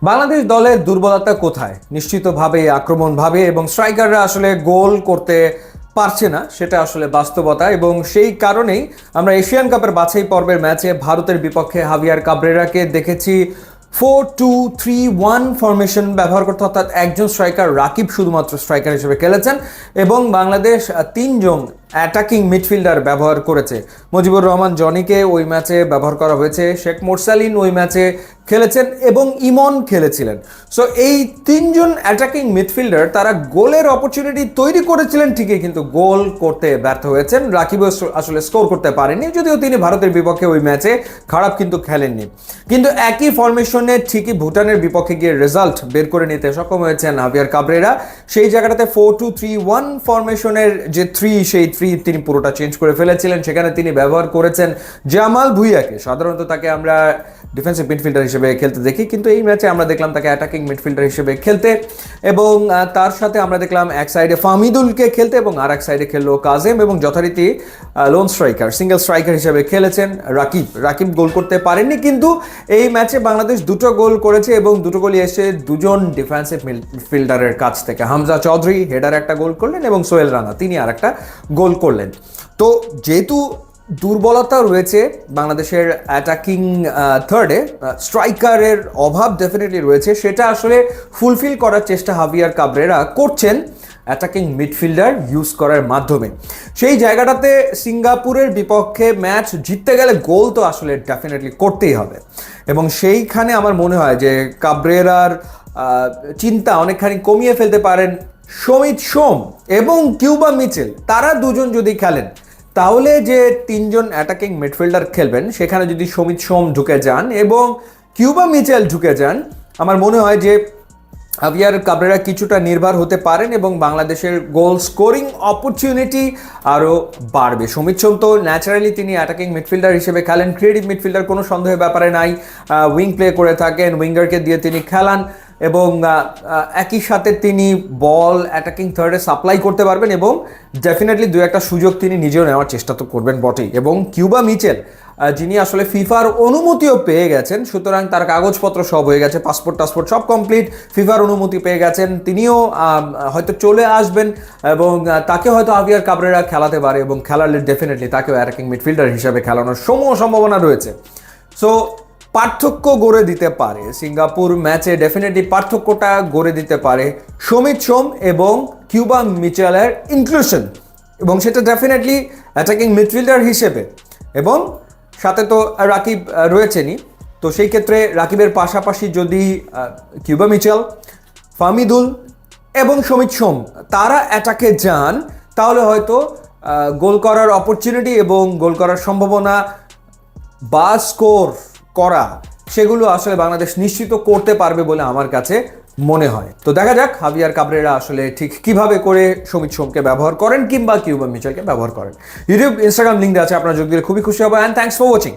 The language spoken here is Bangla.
বাংলাদেশ দলের দুর্বলতা কোথায়? নিশ্চিতভাবে আক্রমণভাবে এবং স্ট্রাইকাররা আসলে গোল করতে পারছে না, সেটা আসলে বাস্তবতা। এবং সেই কারণেই আমরা এশিয়ান কাপের বাছাই পর্বের ম্যাচে ভারতের বিপক্ষে হাভিয়ার কাবরেরাকে দেখেছি 4-2-3-1 ফরমেশন ব্যবহার করতে, অর্থাৎ একজন স্ট্রাইকার রাকিব শুধুমাত্র স্ট্রাইকার হিসেবে খেলেছেন এবং বাংলাদেশ তিনজন অ্যাটাকিং মিডফিল্ডার ব্যবহার করেছে। মুজিবুর রহমান জনিকে ওই ম্যাচে ব্যবহার করা হয়েছে, শেখ মোরসালিন ওই ম্যাচে খেলেছেন এবং ইমন খেলেছিলেন। সো এই তিনজন অ্যাটাকিং মিডফিল্ডার তারা গোলের অপরচুনিটি তৈরি করেছিলেন ঠিকই, কিন্তু গোল করতে ব্যর্থ হয়েছেন। রাকিবও আসলে স্কোর করতে পারেননি, যদিও তিনি ভারতের বিপক্ষে ওই ম্যাচে খারাপ কিন্তু খেলেননি। কিন্তু একই ফরমেশনে ঠিকই ভুটানের বিপক্ষে গিয়ে রেজাল্ট বের করে নিতে সক্ষম হয়েছেন হাভিয়ার কাবরেরা। সেই জায়গাটাতে 4-2-3-1 ফরমেশনের যে সেই তিনি পুরোটা চেঞ্জ করে ফেলেছিলেন। সেখানে তিনি ব্যবহার করেছেন জামাল ভুঁইয়াকে। সাধারণত তাকে আমরা ডিফেন্সিভ মিডফিল্ডার হিসেবে খেলতে দেখি, কিন্তু এই ম্যাচে আমরা দেখলাম তাকে অ্যাটাকিং মিডফিল্ডার হিসেবে খেলতে এবং তার সাথে আমরা দেখলাম এক সাইডে ফাহমিদুলকে খেলতে এবং আর এক সাইডে খেললো কাজেম এবং যথারীতি লোন স্ট্রাইকার, সিঙ্গেল স্ট্রাইকার হিসেবে খেলেছেন রাকিব গোল করতে পারেননি, কিন্তু এই ম্যাচে বাংলাদেশ দুটো গোল করেছে এবং দুটো গোলই এসে দুজন ডিফেন্সিভ মিডফিল্ডারের কাছ থেকে। হামজা চৌধুরী হেডার একটা গোল করলেন এবং সোহেল রানা তিনি আর একটা গোল করলেন। তো যেহেতু দুর্বলতা রয়েছে বাংলাদেশের অ্যাটাকিং থার্ডে, স্ট্রাইকারের অভাব ডেফিনেটলি রয়েছে, সেটা আসলে ফুলফিল করার চেষ্টা হাভিয়ার কাবরেরা করছেন অ্যাটাকিং মিডফিল্ডার ইউজ করার মাধ্যমে। সেই জায়গাটাতে সিঙ্গাপুরের বিপক্ষে ম্যাচ জিততে গেলে গোল তো আসলে ডেফিনেটলি করতেই হবে এবং সেইখানে আমার মনে হয় যে কাবরেরার চিন্তা অনেকখানি কমিয়ে ফেলতে পারেন সমিত সোম এবং কিউবা মিচেল। তারা দুজন যদি খেলেন তাহলে যে তিনজন অ্যাটাকিং মিডফিল্ডার খেলবেন সেখানে যদি সমিত সোম ঢুকে যান এবং কিউবা মিচেল ঢুকে যান, আমার মনে হয় যে হাভিয়ার কাবরেরা কিছুটা নির্ভর হতে পারেন এবং বাংলাদেশের গোল স্কোরিং অপরচুনিটি আরও বাড়বে। সমিত সোম তো ন্যাচারালি তিনি অ্যাটাকিং মিডফিল্ডার হিসেবে খেলেন, ক্রিয়েটিভ মিডফিল্ডার কোনো সন্দেহের ব্যাপারে নাই, উইং প্লে করে থাকেন, উইঙ্গারকে দিয়ে তিনি খেলান এবং একই সাথে তিনি বল অ্যাটাকিং থার্ডে সাপ্লাই করতে পারবেন এবং ডেফিনেটলি দু একটা সুযোগ তিনি নিজেও নেওয়ার চেষ্টা তো করবেন বটেই। এবং কিউবা মিচেল যিনি আসলে ফিফার অনুমতিও পেয়ে গেছেন, সুতরাং তার কাগজপত্র সব হয়ে গেছে, পাসপোর্ট সব কমপ্লিট, ফিফার অনুমতি পেয়ে গেছেন, তিনিও হয়তো চলে আসবেন এবং তাকে হয়তো হাভিয়ার কাবরেরা খেলাতে পারে এবং খেলালে ডেফিনেটলি তাকেও অ্যাটাকিং মিডফিল্ডার হিসেবে খেলানোর সম্ভাবনা রয়েছে। সো পার্থক্য গড়ে দিতে পারে সিঙ্গাপুর ম্যাচে, ডেফিনেটলি পার্থক্যটা গড়ে দিতে পারে সমিত সোম এবং কিউবা মিচেলের ইনক্লুশন, এবং সেটা ডেফিনেটলি অ্যাটাকিং মিডফিল্ডার হিসেবে। এবং সাথে তো রাকিব রয়েছেনই, তো সেই ক্ষেত্রে রাকিবের পাশাপাশি যদি কিউবা মিচেল, ফাহমিদুল এবং সমিত সোম তারা অ্যাটাকে যান তাহলে হয়তো গোল করার অপরচুনিটি এবং গোল করার সম্ভাবনা বা স্কোর করা সেগুলো আসলে বাংলাদেশ নিশ্চিত করতে পারবে বলে আমার কাছে মনে হয়। তো দেখা যাক হাভিয়ার কাবরেরা আসলে ঠিক কিভাবে করে সমিত সোমকে ব্যবহার করেন কিংবা কিউবা মিচেলকে ব্যবহার করেন। ইউটিউব, ইনস্টাগ্রাম লিঙ্ক দেওয়া আছে, আপনারা যোগ দিলে খুবই খুশি হবো। And thanks for watching.